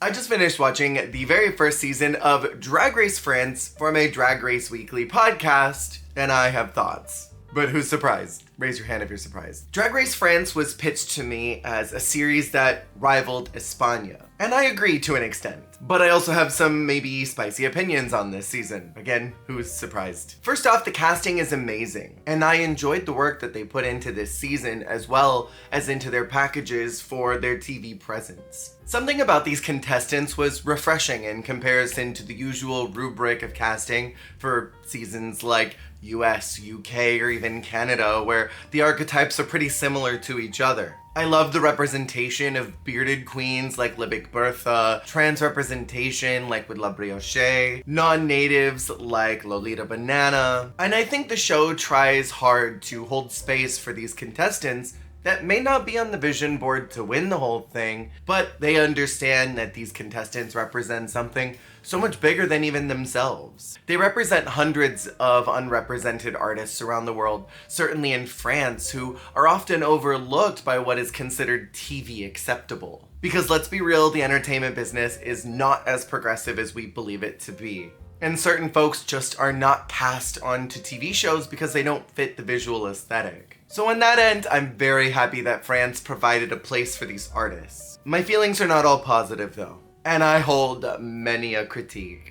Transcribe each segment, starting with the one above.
I just finished watching the very first season of Drag Race France for my Drag Race Weekly podcast, and I have thoughts. But who's surprised? Raise your hand if you're surprised. Drag Race France was pitched to me as a series that rivaled España. And I agree to an extent. But I also have some maybe spicy opinions on this season. Again, who's surprised? First off, the casting is amazing. And I enjoyed the work that they put into this season as well as into their packages for their TV presence. Something about these contestants was refreshing in comparison to the usual rubric of casting for seasons like US, UK, or even Canada, where the archetypes are pretty similar to each other. I love the representation of bearded queens like Libic Bertha, trans representation like with La Brioche, non-natives like Lolita Banana, and I think the show tries hard to hold space for these contestants that may not be on the vision board to win the whole thing, but they understand that these contestants represent something so much bigger than even themselves. They represent hundreds of unrepresented artists around the world, certainly in France, who are often overlooked by what is considered TV acceptable. Because let's be real, the entertainment business is not as progressive as we believe it to be. And certain folks just are not cast onto TV shows because they don't fit the visual aesthetic. So on that end, I'm very happy that France provided a place for these artists. My feelings are not all positive though, and I hold many a critique.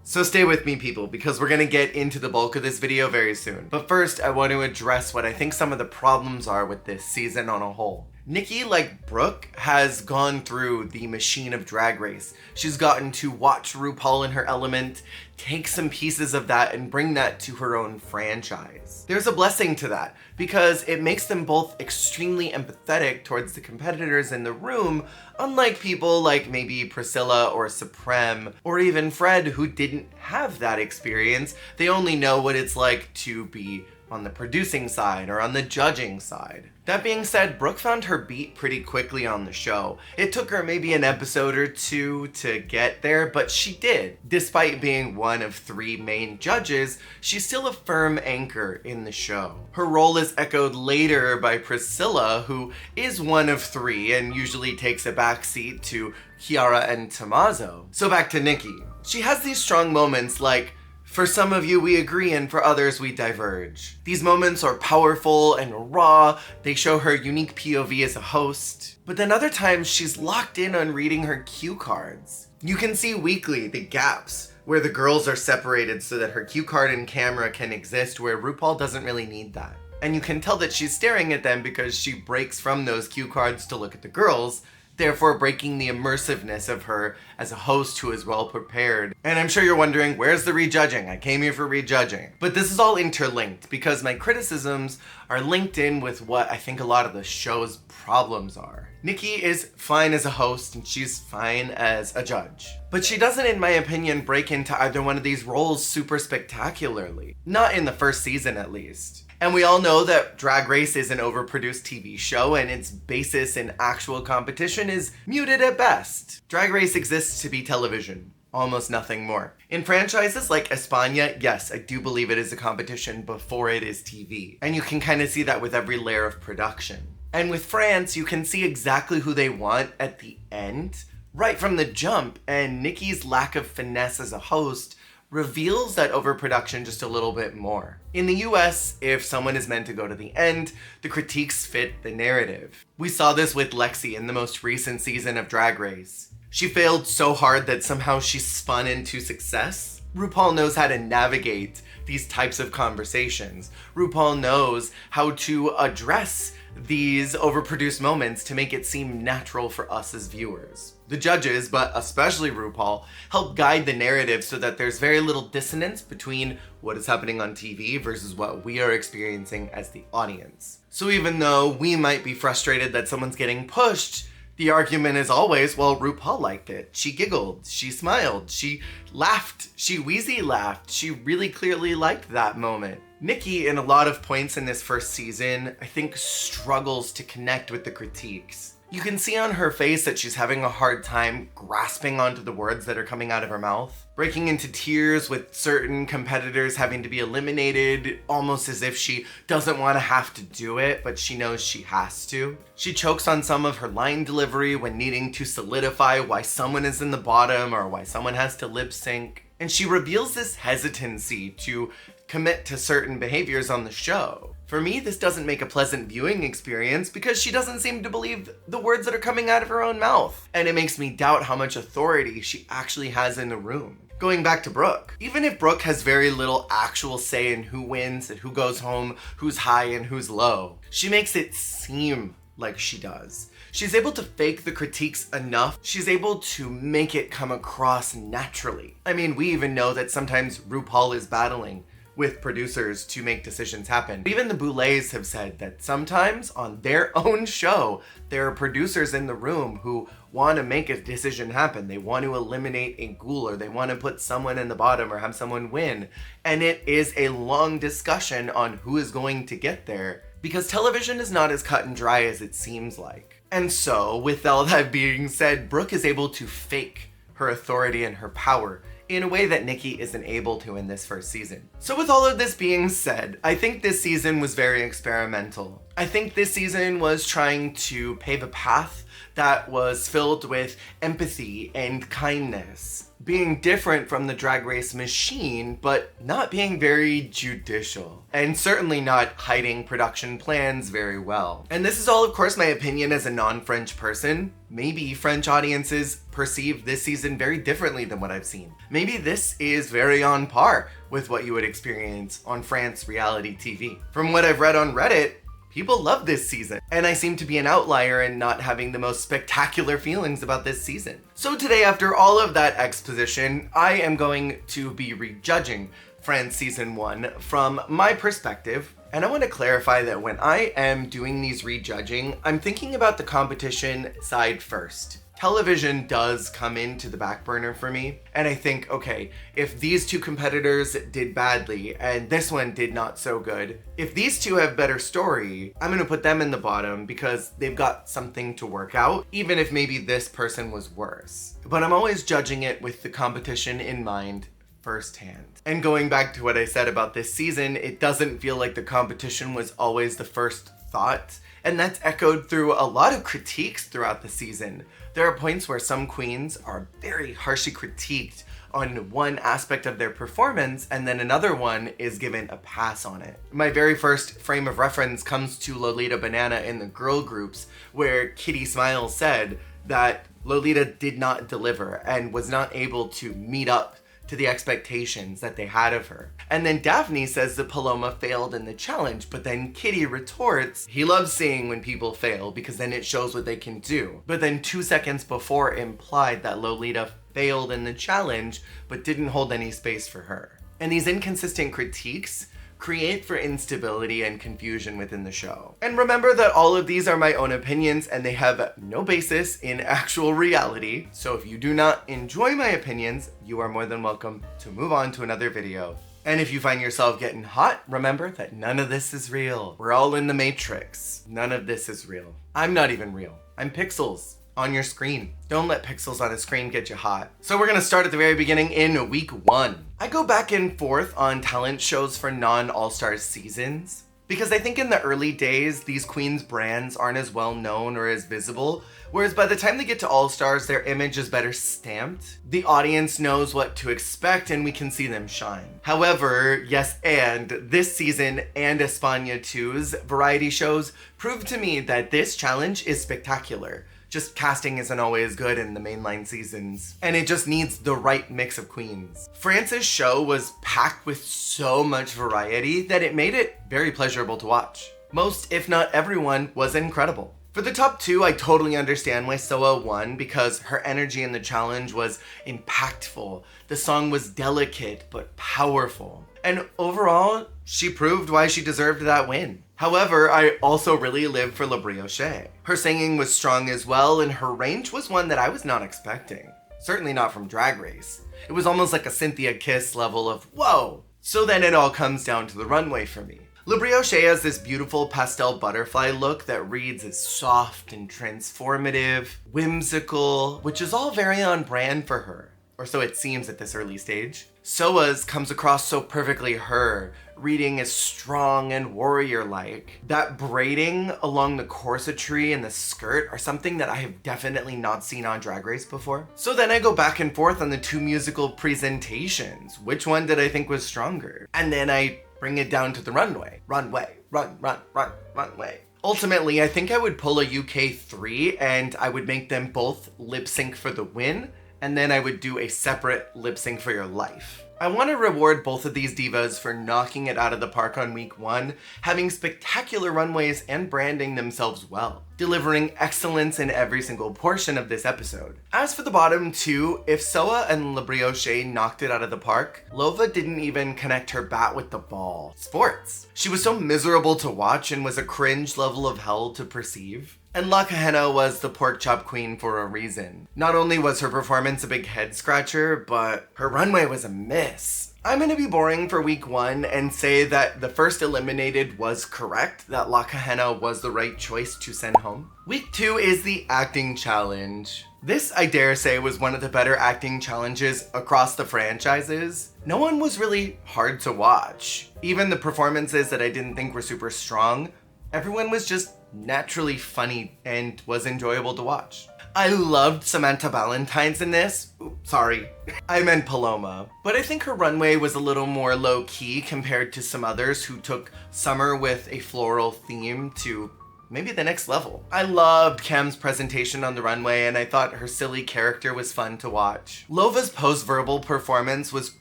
So stay with me people, because we're gonna get into the bulk of this video very soon. But first, I want to address what I think some of the problems are with this season on a whole. Nikki, like Brooke, has gone through the machine of Drag Race. She's gotten to watch RuPaul in her element, take some pieces of that and bring that to her own franchise. There's a blessing to that, because it makes them both extremely empathetic towards the competitors in the room, unlike people like maybe Priscilla or Supreme, or even Fred, who didn't have that experience. They only know what it's like to be on the producing side or on the judging side. That being said, Brooke found her beat pretty quickly on the show. It took her maybe an episode or two to get there, but she did. Despite being one of 3 main judges, she's still a firm anchor in the show. Her role is echoed later by Priscilla, who is one of 3 and usually takes a backseat to Chiara and Tommaso. So back to Nikki. She has these strong moments like, for some of you we agree and for others we diverge. These moments are powerful and raw, they show her unique POV as a host, but then other times she's locked in on reading her cue cards. You can see weekly the gaps where the girls are separated so that her cue card and camera can exist, where RuPaul doesn't really need that. And you can tell that she's staring at them because she breaks from those cue cards to look at the girls, therefore breaking the immersiveness of her as a host who is well prepared. And I'm sure you're wondering, where's the rejudging? I came here for rejudging. But this is all interlinked because my criticisms are linked in with what I think a lot of the show's problems are. Nikki is fine as a host and she's fine as a judge. But she doesn't, in my opinion, break into either one of these roles super spectacularly. Not in the first season, at least. And we all know that Drag Race is an overproduced TV show and its basis in actual competition is muted at best. Drag Race exists to be television, almost nothing more. In franchises like España, yes, I do believe it is a competition before it is TV. And you can kind of see that with every layer of production. And with France, you can see exactly who they want at the end, right from the jump, and Nikki's lack of finesse as a host reveals that overproduction just a little bit more. In the US, if someone is meant to go to the end, the critiques fit the narrative. We saw this with Lexi in the most recent season of Drag Race. She failed so hard that somehow she spun into success. RuPaul knows how to navigate these types of conversations. RuPaul knows how to address these overproduced moments to make it seem natural for us as viewers. The judges, but especially RuPaul, help guide the narrative so that there's very little dissonance between what is happening on TV versus what we are experiencing as the audience. So even though we might be frustrated that someone's getting pushed, the argument is always, well, RuPaul liked it. She giggled, she smiled, she laughed, she wheezy laughed. She really clearly liked that moment. Nikki, in a lot of points in this first season, I think struggles to connect with the critiques. You can see on her face that she's having a hard time grasping onto the words that are coming out of her mouth, breaking into tears with certain competitors having to be eliminated, almost as if she doesn't want to have to do it, but she knows she has to. She chokes on some of her line delivery when needing to solidify why someone is in the bottom or why someone has to lip sync. And she reveals this hesitancy to commit to certain behaviors on the show. For me, this doesn't make a pleasant viewing experience because she doesn't seem to believe the words that are coming out of her own mouth. And it makes me doubt how much authority she actually has in the room. Going back to Brooke, even if Brooke has very little actual say in who wins and who goes home, who's high and who's low, she makes it seem like she does. She's able to fake the critiques enough. She's able to make it come across naturally. I mean, we even know that sometimes RuPaul is battling with producers to make decisions happen. Even the Boulets have said that sometimes on their own show, there are producers in the room who want to make a decision happen. They want to eliminate a ghoul, or they want to put someone in the bottom or have someone win. And it is a long discussion on who is going to get there, because television is not as cut and dry as it seems like. And so, with all that being said, Brooke is able to fake her authority and her power in a way that Nikki isn't able to in this first season. So with all of this being said, I think this season was very experimental. I think this season was trying to pave a path that was filled with empathy and kindness, being different from the Drag Race machine, but not being very judicial, and certainly not hiding production plans very well. And this is all, of course, my opinion as a non-French person. Maybe French audiences perceive this season very differently than what I've seen. Maybe this is very on par with what you would experience on France reality TV. From what I've read on Reddit, people love this season, and I seem to be an outlier in not having the most spectacular feelings about this season. So today, after all of that exposition, I am going to be rejudging France Season 1 from my perspective. And I want to clarify that when I am doing these rejudging, I'm thinking about the competition side first. Television does come into the back burner for me, and I think, okay, if these two competitors did badly and this one did not so good, if these two have better story, I'm gonna put them in the bottom because they've got something to work out, even if maybe this person was worse. But I'm always judging it with the competition in mind firsthand. And going back to what I said about this season, it doesn't feel like the competition was always the first thought, and that's echoed through a lot of critiques throughout the season. There are points where some queens are very harshly critiqued on one aspect of their performance, and then another one is given a pass on it. My very first frame of reference comes to Lolita Banana in the girl groups, where Kitty Smiles said that Lolita did not deliver and was not able to meet up to the expectations that they had of her. And then Daphne says that Paloma failed in the challenge, but then Kitty retorts, he loves seeing when people fail because then it shows what they can do. But then 2 seconds before implied that Lolita failed in the challenge, but didn't hold any space for her. And these inconsistent critiques create for instability and confusion within the show. And remember that all of these are my own opinions and they have no basis in actual reality. So if you do not enjoy my opinions, you are more than welcome to move on to another video. And if you find yourself getting hot, remember that none of this is real. We're all in the Matrix. None of this is real. I'm not even real. I'm pixels on your screen. Don't let pixels on a screen get you hot. So we're gonna start at the very beginning in week 1. I go back and forth on talent shows for non-All-Stars seasons because I think in the early days, these queens' brands aren't as well known or as visible, whereas by the time they get to All-Stars, their image is better stamped. The audience knows what to expect and we can see them shine. However, yes, and this season and España 2's variety shows proved to me that this challenge is spectacular. Just casting isn't always good in the mainline seasons, and it just needs the right mix of queens. France's show was packed with so much variety that it made it very pleasurable to watch. Most, if not everyone, was incredible. For the top 2, I totally understand why Soa won because her energy in the challenge was impactful. The song was delicate but powerful. And overall, she proved why she deserved that win. However, I also really lived for La Brioche. Her singing was strong as well, and her range was one that I was not expecting. Certainly not from Drag Race. It was almost like a Cynthia Kiss level of, whoa! So then it all comes down to the runway for me. L'Brioche has this beautiful pastel butterfly look that reads as soft and transformative, whimsical, which is all very on brand for her. Or so it seems at this early stage. Soa's comes across so perfectly her, reading as strong and warrior-like. That braiding along the corsetry and the skirt are something that I have definitely not seen on Drag Race before. So then I go back and forth on the two musical presentations. Which one did I think was stronger? And then I bring it down to the runway. Runway, runway. Ultimately, I think I would pull a UK 3 and I would make them both lip sync for the win, and then I would do a separate lip sync for your life. I want to reward both of these divas for knocking it out of the park on week 1, having spectacular runways and branding themselves well, delivering excellence in every single portion of this episode. As for the bottom 2, if Soa and L'Brioche knocked it out of the park, Lova didn't even connect her bat with the ball. Sports. She was so miserable to watch and was a cringe level of hell to perceive. And La Kahena was the pork chop queen for a reason. Not only was her performance a big head scratcher, but her runway was a miss. I'm gonna be boring for week 1 and say that the first eliminated was correct, that La Kahena was the right choice to send home. Week 2 is the acting challenge. This, I dare say, was one of the better acting challenges across the franchises. No one was really hard to watch. Even the performances that I didn't think were super strong, everyone was just naturally funny and was enjoyable to watch. I loved Samantha Valentine's in this. Oops, sorry, I meant Paloma. But I think her runway was a little more low-key compared to some others who took summer with a floral theme to maybe the next level. I loved Cam's presentation on the runway and I thought her silly character was fun to watch. Lova's post-verbal performance was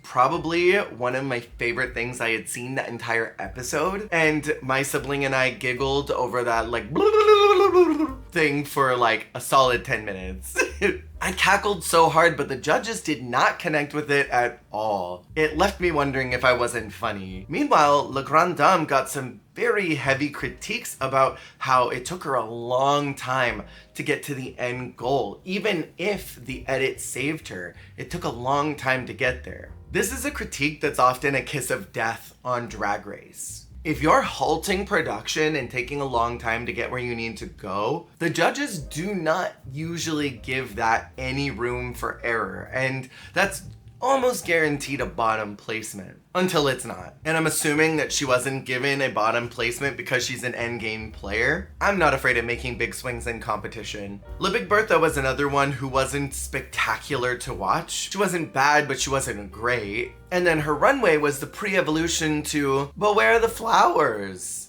probably one of my favorite things I had seen that entire episode, and my sibling and I giggled over that like thing for like a solid 10 minutes. I cackled so hard, but the judges did not connect with it at all. It left me wondering if I wasn't funny. Meanwhile, La Grande Dame got some very heavy critiques about how it took her a long time to get to the end goal. Even if the edit saved her, it took a long time to get there. This is a critique that's often a kiss of death on Drag Race. If you're halting production and taking a long time to get where you need to go, the judges do not usually give that any room for error, and that's almost guaranteed a bottom placement. Until it's not. And I'm assuming that she wasn't given a bottom placement because she's an endgame player. I'm not afraid of making big swings in competition. La Big Bertha was another one who wasn't spectacular to watch. She wasn't bad, but she wasn't great. And then her runway was the pre-evolution to, but where are the flowers?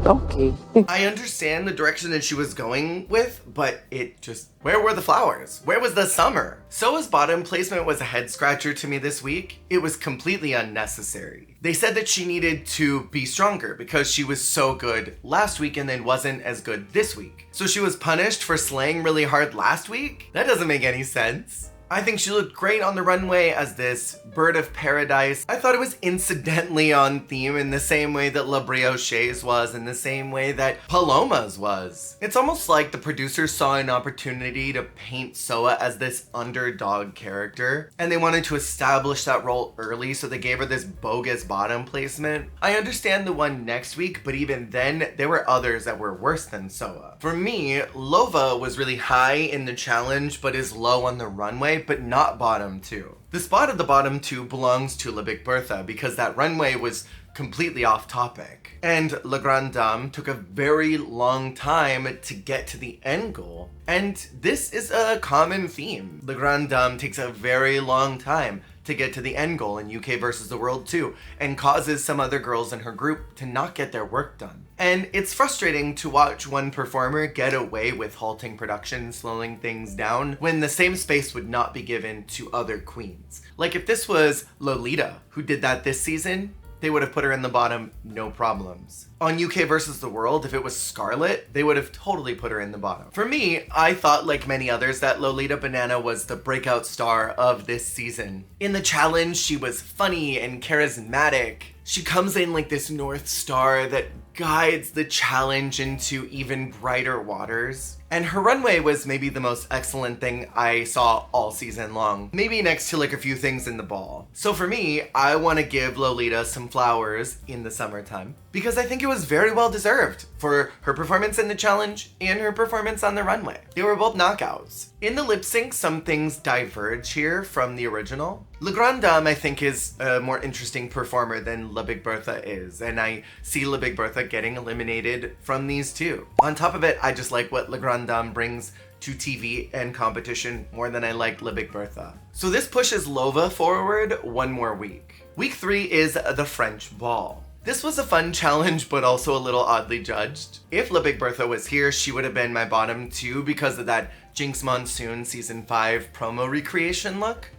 Okay. I understand the direction that she was going with, but it just, where were the flowers? Where was the summer? Soa's bottom placement was a head scratcher to me this week. It was completely unnecessary. They said that she needed to be stronger because she was so good last week and then wasn't as good this week. So she was punished for slaying really hard last week? That doesn't make any sense. I think she looked great on the runway as this bird of paradise. I thought it was incidentally on theme in the same way that La Brioche's was, in the same way that Paloma's was. It's almost like the producers saw an opportunity to paint Soa as this underdog character, and they wanted to establish that role early, so they gave her this bogus bottom placement. I understand the one next week, but even then, there were others that were worse than Soa. For me, Lova was really high in the challenge, but is low on the runway, but not bottom 2. The spot of the bottom 2 belongs to La Big Bertha because that runway was completely off topic. And La Grande Dame took a very long time to get to the end goal. And this is a common theme. La Grande Dame takes a very long time to get to the end goal in UK versus the World too, and causes some other girls in her group to not get their work done. And it's frustrating to watch one performer get away with halting production, slowing things down, when the same space would not be given to other queens. Like if this was Lolita who did that this season, they would have put her in the bottom, no problems. On UK versus the World, if it was Scarlett, they would have totally put her in the bottom. For me, I thought, like many others, that Lolita Banana was the breakout star of this season. In the challenge, she was funny and charismatic. She comes in like this North Star that guides the challenge into even brighter waters. And her runway was maybe the most excellent thing I saw all season long. Maybe next to like a few things in the ball. So for me, I want to give Lolita some flowers in the summertime because I think it was very well deserved for her performance in the challenge and her performance on the runway. They were both knockouts. In the lip sync, some things diverge here from the original. La Grande Dame, I think, is a more interesting performer than La Big Bertha is, and I see La Big Bertha getting eliminated from these two. On top of it, I just like what La Grande Dame brings to TV and competition more than I like La Big Bertha. So this pushes Lova forward one more week. Week 3 is the French Ball. This was a fun challenge, but also a little oddly judged. If La Big Bertha was here, she would have been my bottom 2 because of that Jinx Monsoon season 5 promo recreation look.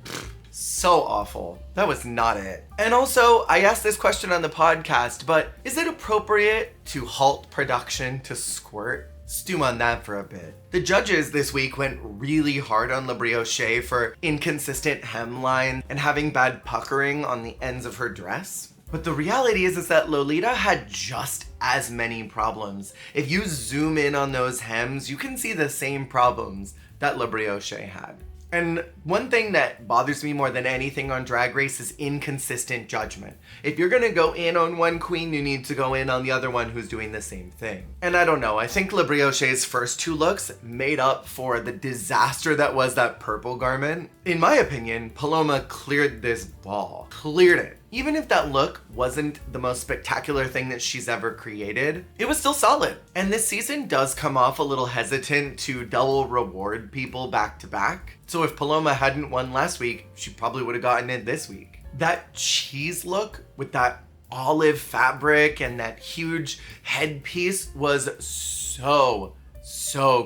So awful. That was not it. And also, I asked this question on the podcast, but is it appropriate to halt production to squirt? Stew on that for a bit. The judges this week went really hard on La Brioche for inconsistent hemline and having bad puckering on the ends of her dress. But the reality is that Lolita had just as many problems. If you zoom in on those hems, you can see the same problems that La Brioche had. And one thing that bothers me more than anything on Drag Race is inconsistent judgment. If you're gonna go in on one queen, you need to go in on the other one who's doing the same thing. And I don't know, I think La Brioche's first 2 looks made up for the disaster that was that purple garment. In my opinion, Paloma cleared this ball. Cleared it. Even if that look wasn't the most spectacular thing that she's ever created, it was still solid. And this season does come off a little hesitant to double reward people back to back. So if Paloma hadn't won last week, she probably would have gotten it this week. That cheese look with that olive fabric and that huge headpiece was so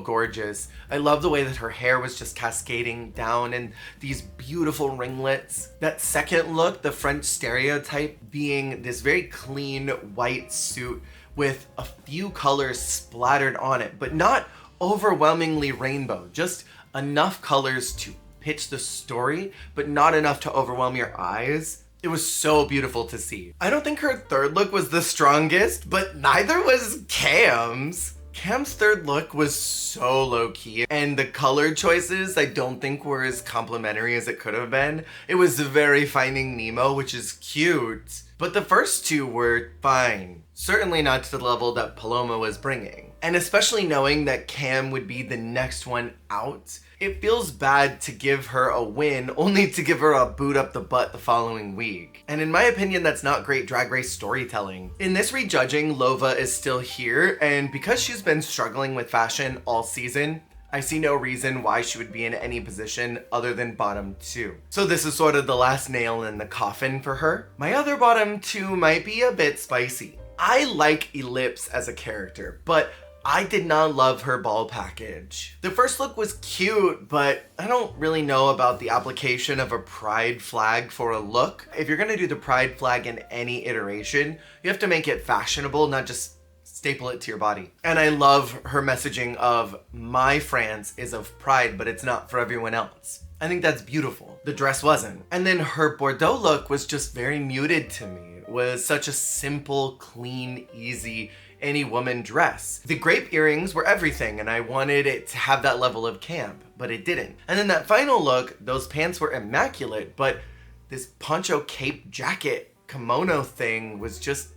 gorgeous. I love the way that her hair was just cascading down and these beautiful ringlets. That second look, the French stereotype being this very clean white suit with a few colors splattered on it, but not overwhelmingly rainbow, just enough colors to pitch the story, but not enough to overwhelm your eyes. It was so beautiful to see. I don't think her third look was the strongest, but neither was Cam's. Cam's third look was so low-key, and the color choices I don't think were as complimentary as it could have been. It was very Finding Nemo, which is cute, but the first 2 were fine. Certainly not to the level that Paloma was bringing. And especially knowing that Cam would be the next one out, it feels bad to give her a win only to give her a boot up the butt the following week. And in my opinion, that's not great Drag Race storytelling. In this rejudging, Lova is still here, and because she's been struggling with fashion all season, I see no reason why she would be in any position other than bottom 2. So this is sort of the last nail in the coffin for her. My other bottom 2 might be a bit spicy. I like Ellipse as a character, but I did not love her ball package. The first look was cute, but I don't really know about the application of a pride flag for a look. If you're gonna do the pride flag in any iteration, you have to make it fashionable, not just staple it to your body. And I love her messaging of my France is of pride, but it's not for everyone else. I think that's beautiful. The dress wasn't. And then her Bordeaux look was just very muted to me. It was such a simple, clean, easy, any woman dress. The grape earrings were everything, and I wanted it to have that level of camp, but it didn't. And then that final look, those pants were immaculate, but this poncho cape jacket kimono thing was just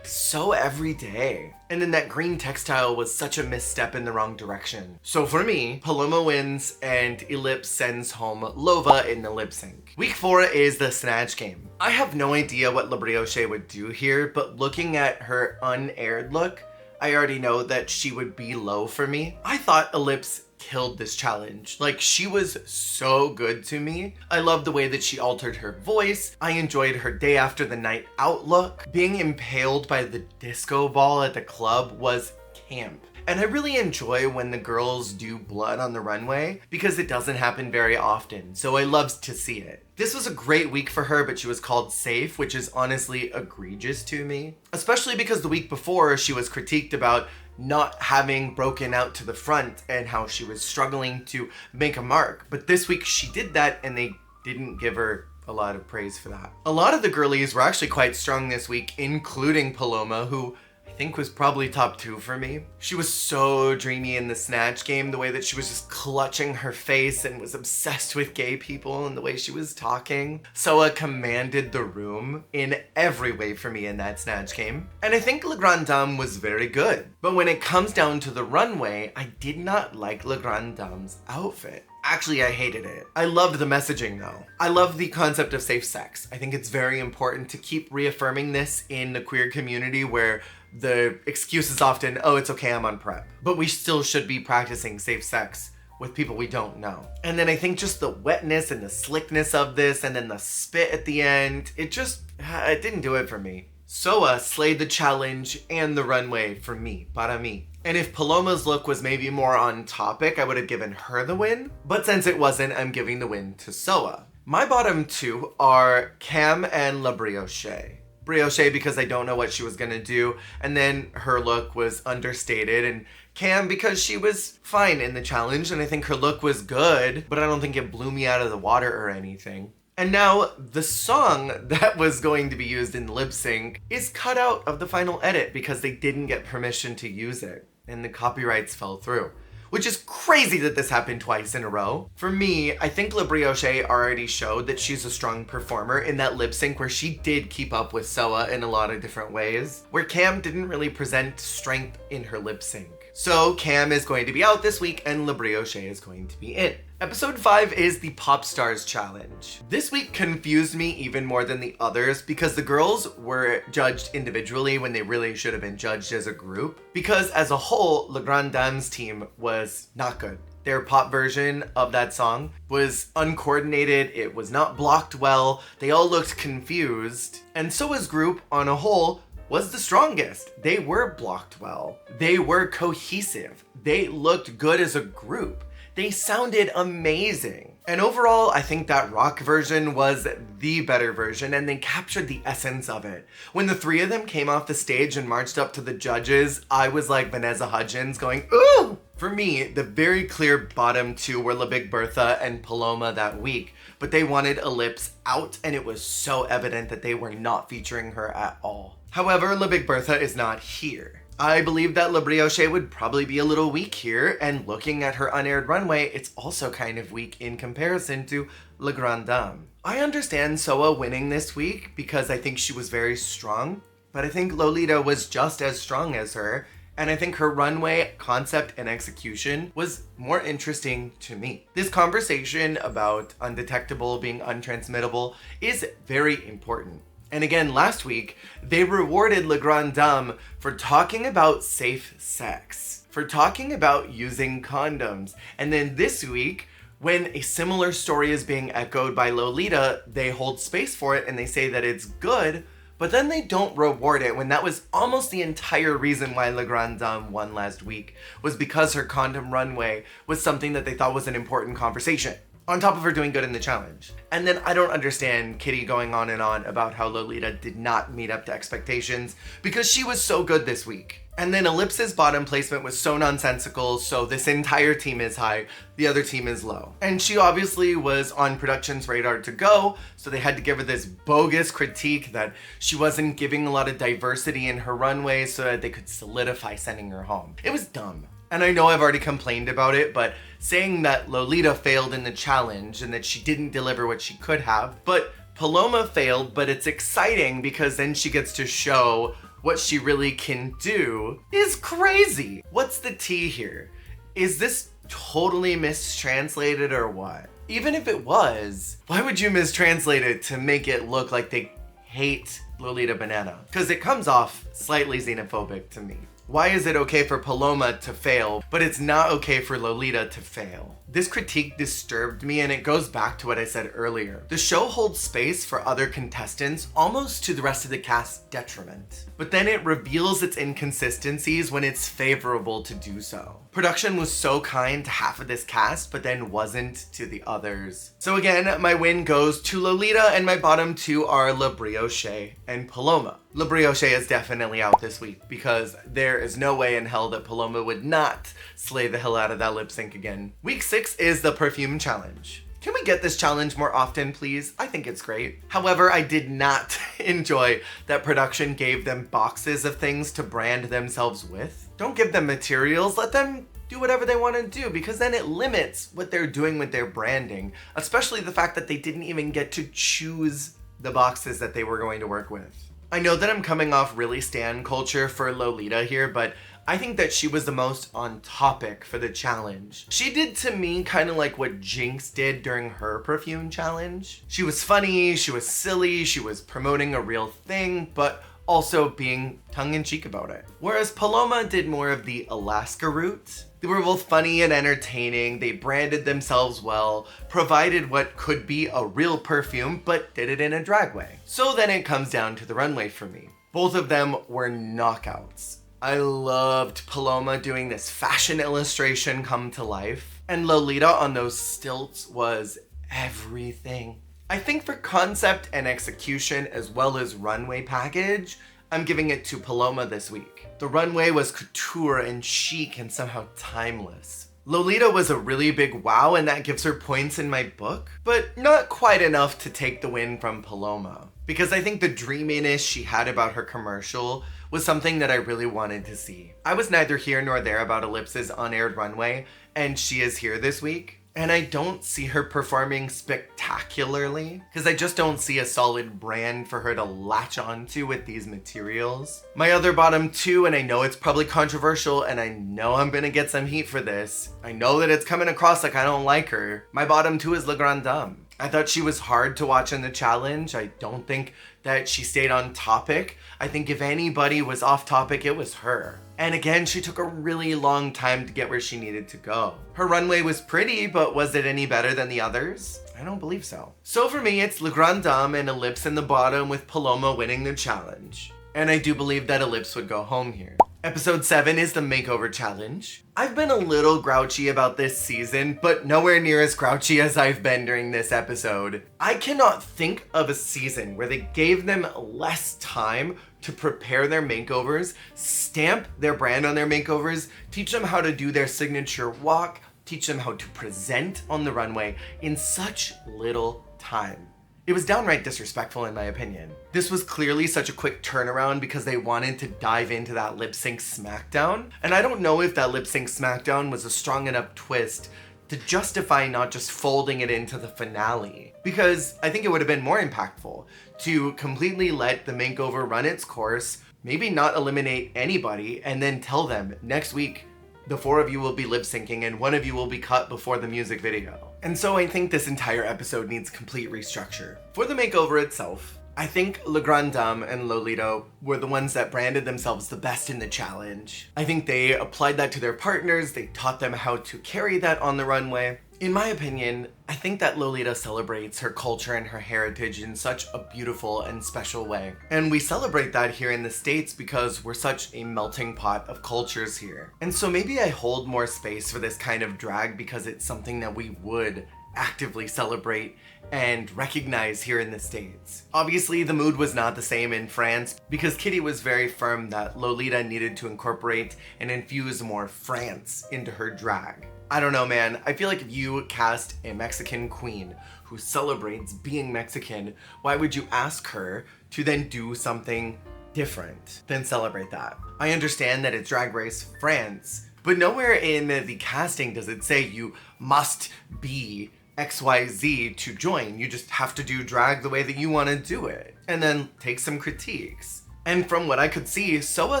so everyday. And then that green textile was such a misstep in the wrong direction. So for me, Paloma wins and Ellipse sends home Lova in the lip sync. Week 4 is the Snatch Game. I have no idea what La Brioche would do here, but looking at her unaired look, I already know that she would be low for me. I thought Ellipse killed this challenge. Like, she was so good to me. I loved the way that she altered her voice. I enjoyed her day after the night out look. Being impaled by the disco ball at the club was camp. And I really enjoy when the girls do blood on the runway because it doesn't happen very often, so I love to see it. This was a great week for her, but she was called safe, which is honestly egregious to me. Especially because the week before she was critiqued about not having broken out to the front and how she was struggling to make a mark. But this week she did that and they didn't give her a lot of praise for that. A lot of the girlies were actually quite strong this week, including Paloma, who I think was probably top 2 for me. She was so dreamy in the Snatch game, the way that she was just clutching her face and was obsessed with gay people and the way she was talking. Soa commanded the room in every way for me in that Snatch game. And I think Le Grand Dame was very good. But when it comes down to the runway, I did not like Le Grand Dame's outfit. Actually, I hated it. I loved the messaging though. I love the concept of safe sex. I think it's very important to keep reaffirming this in the queer community where the excuse is often, oh, it's okay, I'm on PrEP. But we still should be practicing safe sex with people we don't know. And then I think just the wetness and the slickness of this and then the spit at the end, it didn't do it for me. Soa slayed the challenge and the runway for me, para mí. And if Paloma's look was maybe more on topic, I would have given her the win. But since it wasn't, I'm giving the win to Soa. My bottom 2 are Cam and La Brioche. Brioche because I don't know what she was gonna do, and then her look was understated, and Cam because she was fine in the challenge, and I think her look was good, but I don't think it blew me out of the water or anything. And now, the song that was going to be used in lip sync is cut out of the final edit because they didn't get permission to use it, and the copyrights fell through. Which is crazy that this happened twice in a row. For me, I think La Brioche already showed that she's a strong performer in that lip sync where she did keep up with Soa in a lot of different ways, where Cam didn't really present strength in her lip sync. So Cam is going to be out this week and La Brioche is going to be in. Episode 5 is the Pop Stars Challenge. This week confused me even more than the others because the girls were judged individually when they really should have been judged as a group. Because as a whole, Le Grand Dame's team was not good. Their pop version of that song was uncoordinated, it was not blocked well, they all looked confused. And Soa's group on a whole was the strongest. They were blocked well. They were cohesive. They looked good as a group. They sounded amazing. And overall, I think that rock version was the better version and they captured the essence of it. When the 3 of them came off the stage and marched up to the judges, I was like Vanessa Hudgens going, ooh! For me, the very clear bottom 2 were La Big Bertha and Paloma that week, but they wanted Ellipse out and it was so evident that they were not featuring her at all. However, La Big Bertha is not here. I believe that La Brioche would probably be a little weak here, and looking at her unaired runway, it's also kind of weak in comparison to Le Grand Dame. I understand Soa winning this week because I think she was very strong, but I think Lolita was just as strong as her, and I think her runway concept and execution was more interesting to me. This conversation about undetectable being untransmittable is very important. And again, last week, they rewarded Le Grand Dame for talking about safe sex, for talking about using condoms. And then this week, when a similar story is being echoed by Lolita, they hold space for it and they say that it's good, but then they don't reward it when that was almost the entire reason why Le Grand Dame won last week, was because her condom runway was something that they thought was an important conversation. On top of her doing good in the challenge. And then I don't understand Kitty going on and on about how Lolita did not meet up to expectations because she was so good this week. And then Ellipse's bottom placement was so nonsensical, so this entire team is high, the other team is low. And she obviously was on production's radar to go, so they had to give her this bogus critique that she wasn't giving a lot of diversity in her runway so that they could solidify sending her home. It was dumb. And I know I've already complained about it, but saying that Lolita failed in the challenge and that she didn't deliver what she could have, but Paloma failed, but it's exciting because then she gets to show what she really can do, is crazy. What's the tea here? Is this totally mistranslated or what? Even if it was, why would you mistranslate it to make it look like they hate Lolita Banana? Because it comes off slightly xenophobic to me. Why is it okay for Paloma to fail, but it's not okay for Lolita to fail? This critique disturbed me, and it goes back to what I said earlier. The show holds space for other contestants almost to the rest of the cast's detriment. But then it reveals its inconsistencies when it's favorable to do so. Production was so kind to half of this cast, but then wasn't to the others. So again, my win goes to Lolita, and my bottom 2 are La Brioche and Paloma. La Brioche is definitely out this week because there is no way in hell that Paloma would not slay the hell out of that lip sync again. Week 6 is the perfume challenge. Can we get this challenge more often, please? I think it's great. However, I did not enjoy that production gave them boxes of things to brand themselves with. Don't give them materials, let them do whatever they want to do, because then it limits what they're doing with their branding, especially the fact that they didn't even get to choose the boxes that they were going to work with. I know that I'm coming off really stan culture for Lolita here, but I think that she was the most on topic for the challenge. She did to me kind of like what Jinx did during her perfume challenge. She was funny, she was silly, she was promoting a real thing, but also being tongue-in-cheek about it. Whereas Paloma did more of the Alaska route. They were both funny and entertaining, they branded themselves well, provided what could be a real perfume, but did it in a drag way. So then it comes down to the runway for me. Both of them were knockouts. I loved Paloma doing this fashion illustration come to life, and Lolita on those stilts was everything. I think for concept and execution as well as runway package, I'm giving it to Paloma this week. The runway was couture and chic and somehow timeless. Lolita was a really big wow, and that gives her points in my book, but not quite enough to take the win from Paloma. Because I think the dreaminess she had about her commercial was something that I really wanted to see. I was neither here nor there about Ellipse's unaired runway, and she is here this week. And I don't see her performing spectacularly, because I just don't see a solid brand for her to latch onto with these materials. My other bottom two, and I know it's probably controversial, and I know I'm gonna get some heat for this. I know that it's coming across like I don't like her. My bottom two is La Grande Dame. I thought she was hard to watch in the challenge. I don't think that she stayed on topic. I think if anybody was off topic, it was her. And again, she took a really long time to get where she needed to go. Her runway was pretty, but was it any better than the others? I don't believe so. So for me, it's La Grande Dame and Ellipse in the bottom, with Paloma winning the challenge. And I do believe that Ellipse would go home here. Episode 7 is the makeover challenge. I've been a little grouchy about this season, but nowhere near as grouchy as I've been during this episode. I cannot think of a season where they gave them less time to prepare their makeovers, stamp their brand on their makeovers, teach them how to do their signature walk, teach them how to present on the runway in such little time. It was downright disrespectful in my opinion. This was clearly such a quick turnaround because they wanted to dive into that lip sync smackdown, and I don't know if that lip sync smackdown was a strong enough twist to justify not just folding it into the finale, because I think it would have been more impactful to completely let the makeover run its course, maybe not eliminate anybody, and then tell them next week the 4 of you will be lip syncing and 1 of you will be cut before the music video. And so I think this entire episode needs complete restructure. For the makeover itself, I think La Grande Dame and Lolita were the ones that branded themselves the best in the challenge. I think they applied that to their partners, they taught them how to carry that on the runway. In my opinion, I think that Lolita celebrates her culture and her heritage in such a beautiful and special way. And we celebrate that here in the States because we're such a melting pot of cultures here. And so maybe I hold more space for this kind of drag because it's something that we would actively celebrate and recognize here in the States. Obviously, the mood was not the same in France because Kitty was very firm that Lolita needed to incorporate and infuse more France into her drag. I don't know, man. I feel like if you cast a Mexican queen who celebrates being Mexican, why would you ask her to then do something different than celebrate that? I understand that it's Drag Race France, but nowhere in the casting does it say you must be XYZ to join. You just have to do drag the way that you want to do it, and then take some critiques. And from what I could see, Soa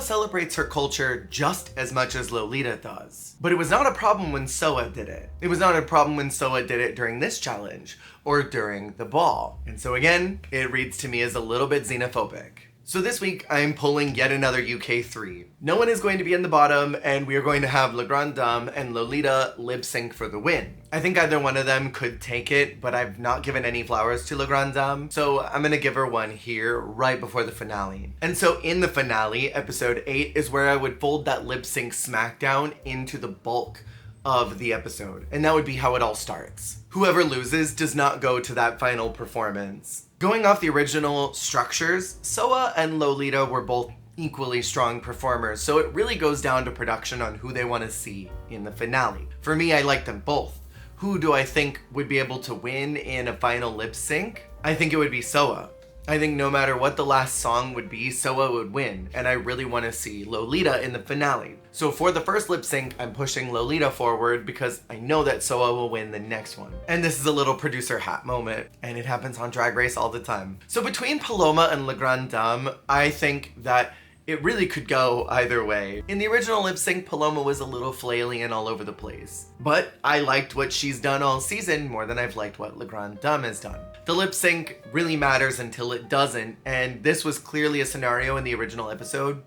celebrates her culture just as much as Lolita does. But it was not a problem when Soa did it. It was not a problem when Soa did it during this challenge or during the ball. And so again, it reads to me as a little bit xenophobic. So this week, I'm pulling yet another UK 3. No one is going to be in the bottom, and we are going to have La Grande Dame and Lolita lip sync for the win. I think either one of them could take it, but I've not given any flowers to La Grande Dame, so I'm gonna give her one here right before the finale. And so in the finale, episode 8, is where I would fold that lip sync smackdown into the bulk of the episode, and that would be how it all starts. Whoever loses does not go to that final performance. Going off the original structures, Soa and Lolita were both equally strong performers, so it really goes down to production on who they want to see in the finale. For me, I like them both. who do I think would be able to win in a final lip sync, I think it would be Soa. I think no matter what the last song would be, Soa would win, and I really want to see Lolita in the finale. So for the first lip sync, I'm pushing Lolita forward because I know that Soa will win the next one. And this is a little producer hat moment, and it happens on Drag Race all the time. So between Paloma and La Grande Dame, I think that it really could go either way. In the original lip sync, Paloma was a little flaily and all over the place. But I liked what she's done all season more than I've liked what La Grande Dame has done. The lip sync really matters until it doesn't, and this was clearly a scenario in the original episode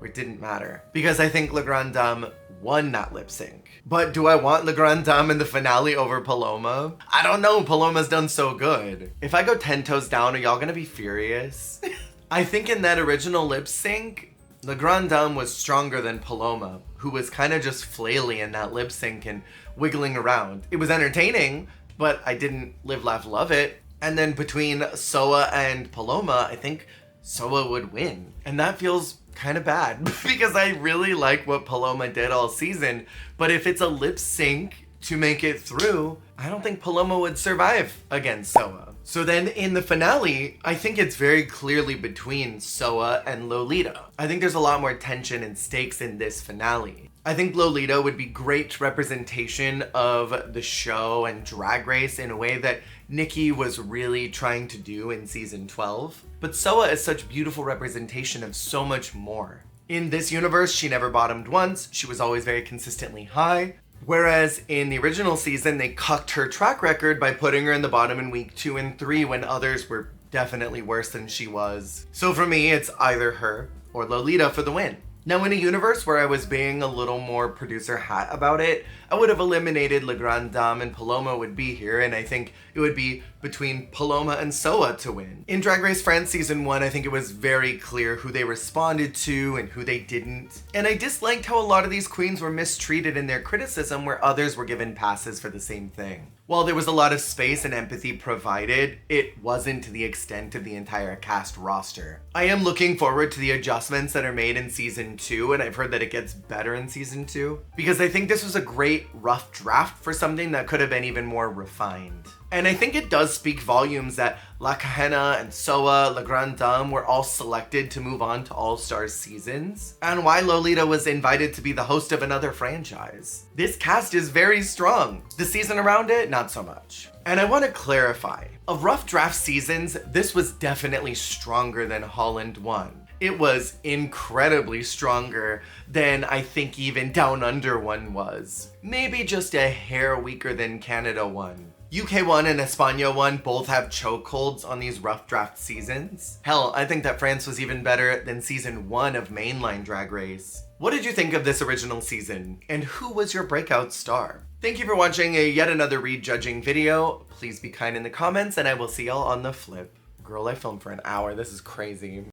where it didn't matter. Because I think La Grande Dame won that lip sync. But do I want La Grande Dame in the finale over Paloma? I don't know, Paloma's done so good. If I go 10 toes down, are y'all gonna be furious? I think in that original lip sync, La Grande Dame was stronger than Paloma, who was kind of just flaily in that lip sync and wiggling around. It was entertaining, but I didn't live, laugh, love it. And then between Soa and Paloma, I think Soa would win. And that feels kind of bad because I really like what Paloma did all season. But if it's a lip sync to make it through, I don't think Paloma would survive against Soa. So then in the finale, I think it's very clearly between Soa and Lolita. I think there's a lot more tension and stakes in this finale. I think Lolita would be great representation of the show and Drag Race in a way that Nikki was really trying to do in season 12. But Soa is such beautiful representation of so much more. In this universe, she never bottomed once. She was always very consistently high. Whereas in the original season, they cucked her track record by putting her in the bottom in week 2 and 3 when others were definitely worse than she was. So for me, it's either her or Lolita for the win. Now in a universe where I was being a little more producer hat about it, I would have eliminated La Grande Dame and Paloma would be here, and I think it would be between Paloma and Soa to win. In Drag Race France Season 1, I think it was very clear who they responded to and who they didn't. And I disliked how a lot of these queens were mistreated in their criticism where others were given passes for the same thing. While there was a lot of space and empathy provided, it wasn't to the extent of the entire cast roster. I am looking forward to the adjustments that are made in Season 2, and I've heard that it gets better in Season 2, because I think this was a great rough draft for something that could have been even more refined. And I think it does speak volumes that La Kahena and Soa, La Grande Dame were all selected to move on to All-Stars seasons, and why Lolita was invited to be the host of another franchise. This cast is very strong. The season around it, not so much. And I want to clarify, of rough draft seasons, this was definitely stronger than Holland 1. It was incredibly stronger than I think even Down Under 1 was. Maybe just a hair weaker than Canada 1. UK 1 and España 1 both have chokeholds on these rough draft seasons. Hell, I think that France was even better than season 1 of mainline Drag Race. What did you think of this original season? And who was your breakout star? Thank you for watching yet another Rejudging video. Please be kind in the comments and I will see y'all on the flip. Girl, I filmed for an hour. This is crazy.